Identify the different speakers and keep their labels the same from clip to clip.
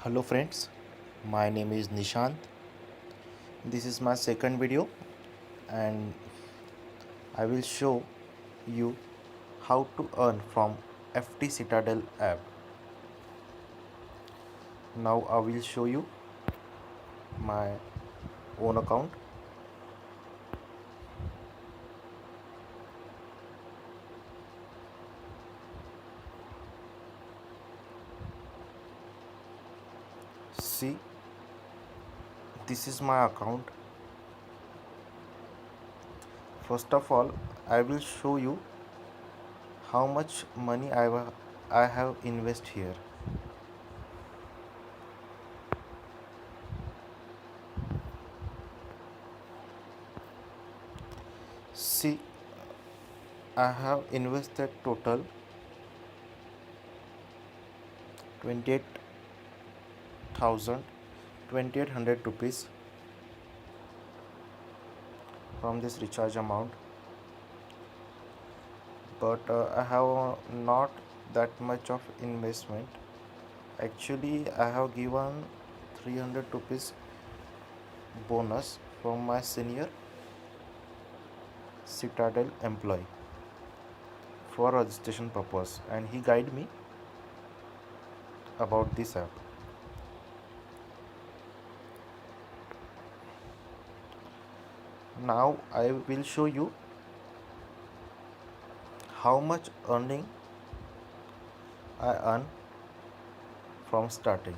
Speaker 1: Hello friends, my name is Nishant. This is my second video and I will show you how to earn from FT Citadel app. Now I will show you my own account. See, this is my account. First of all, I will show you how much money I have invest here. See, I have invested total 28,000 2800 rupees from this recharge amount, but I have not that much of investment. Actually, I have given 300 rupees bonus from my senior Citadel employee for registration purpose, and he guided me about this app. Now I will show you how much earning I earn from starting.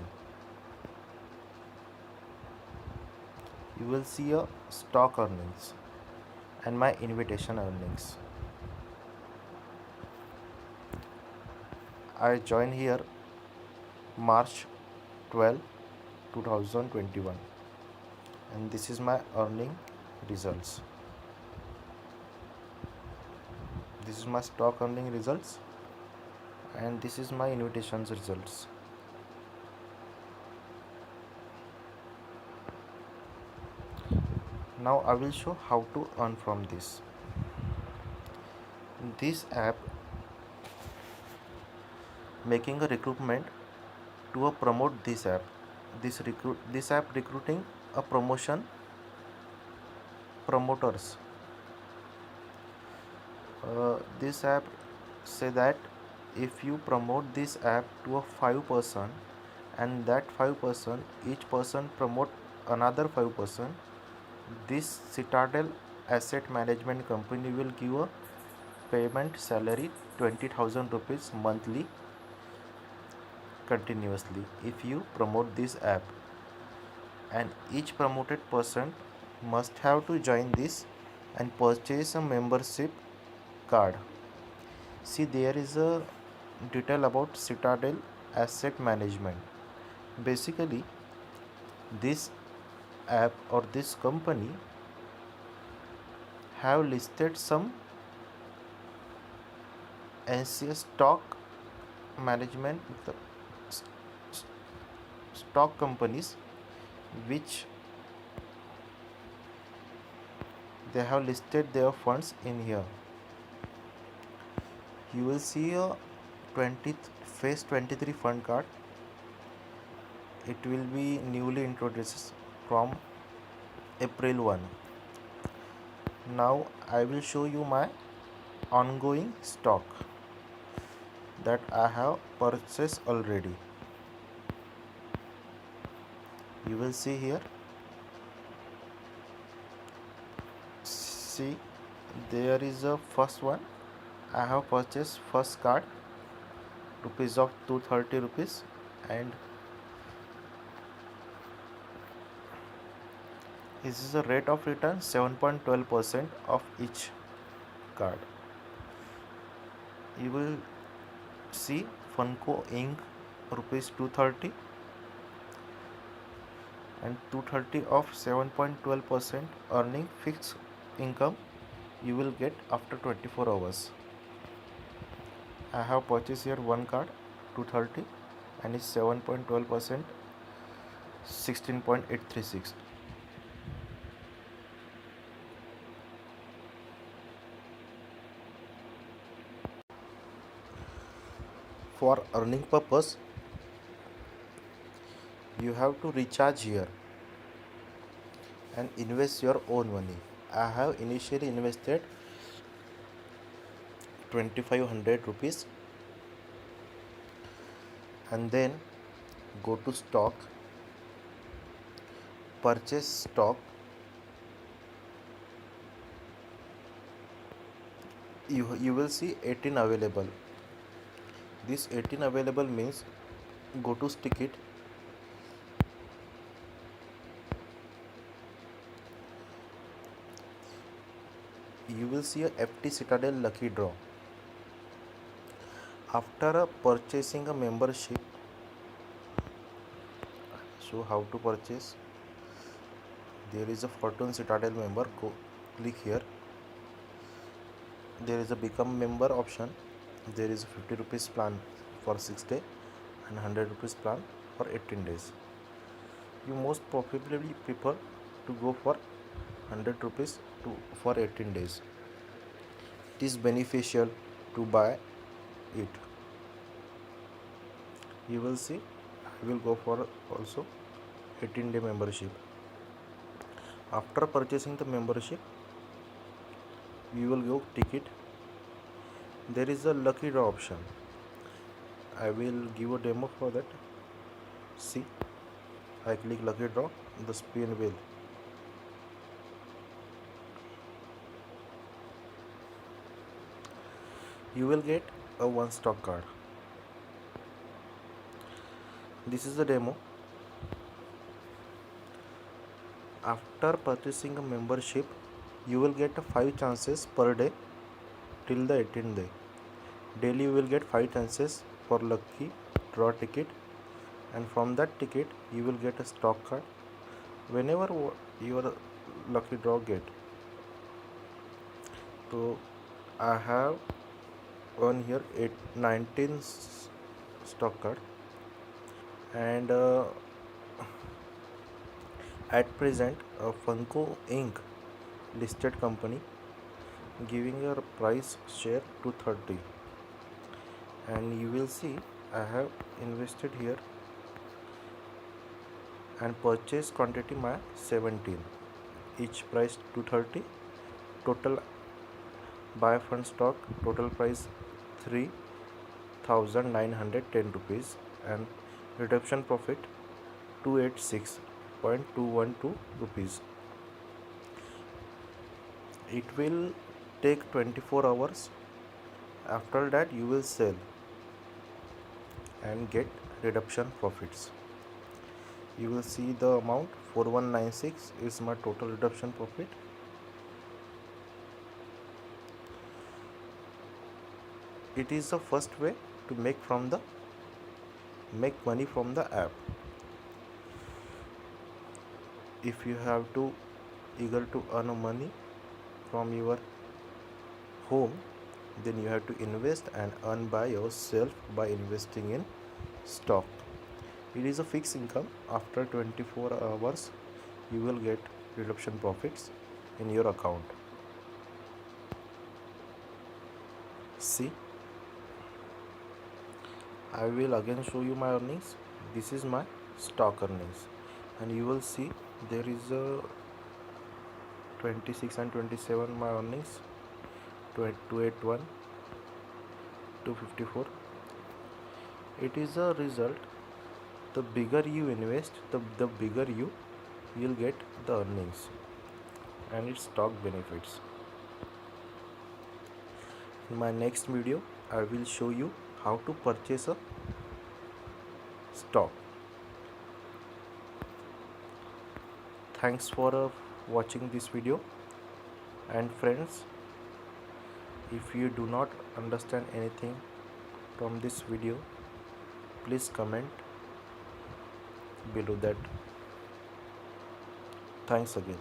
Speaker 1: You will see a stock earnings and my invitation earnings. I joined here March 12, 2021, and this is my earning results. This is my stock earning results, and this is my invitations results. Now I will show how to earn from this. This app making a recruitment to promote this app. This app recruiting a promotion promoters. This app say that if you promote this app to a 5 person, and that 5 person each person promote another 5 person, this Citadel asset management company will give a payment salary 20,000 rupees monthly continuously if you promote this app, and each promoted person must have to join this and purchase a membership card. See, there is a detail about Citadel asset management. Basically, this app or this company have listed some NCS stock management stock companies which they have listed their funds in here. You will see a 20th phase 23 fund card. It will be newly introduced from April 1. Now I will show you my ongoing stock that I have purchased already. You will see here. See, there is a first one. I have purchased first card rupees of 230 rupees, and this is a rate of return 7.12% of each card. You will see Funko Inc. rupees 230 and 230 of 7.12% earning fixed income you will get after 24 hours. I have purchased here one card 230 and it's 7.12% 16.836. For earning purpose, You have to recharge here and invest your own money. I have initially invested 2500 rupees and then go to stock, purchase stock. You will see 18 available. This 18 available means go to ticket, you will see a FT Citadel lucky draw. After purchasing a membership, so how to purchase? There is a Fortune Citadel member. Go click here. There is a become member option. There is a 50 rupees plan for 6 days and 100 rupees plan for 18 days. You most probably prefer to go for 100 rupees for 18 days. It is beneficial to buy it. You will see I will go for also 18-day membership. After purchasing the membership, we will go ticket. There is a lucky draw option. I will give a demo for that. See, I click lucky draw, the spin wheel. You will get a one stock card. This is the demo. After purchasing a membership, you will get 5 chances per day till the 18th day. Daily you will get 5 chances for lucky draw ticket, and from that ticket you will get a stock card whenever your lucky draw get. So I have on here 19 stock card, and at present Funko Inc. listed company giving a price share to 30, and you will see I have invested here and purchase quantity my 17, each price 230. Total buy fund stock total price 3910 rupees, and redemption profit 286.212 rupees. It will take 24 hours. After that you will sell and get redemption profits. You will see the amount 4196 is my total redemption profit. It is the first way to make money from the app. If you have to eager to earn money from your home, then you have to invest and earn by yourself by investing in stock. It is a fixed income. After 24 hours you will get redemption profits in your account. See, I will again show you my earnings. This is my stock earnings, and you will see there is a 26 and 27 my earnings, 281, 254. It is a result. The bigger you invest, the bigger you will get the earnings and its stock benefits. In my next video, I will show you how to purchase a stock. Thanks for watching this video. And friends, if you do not understand anything from this video, please comment below that. Thanks again.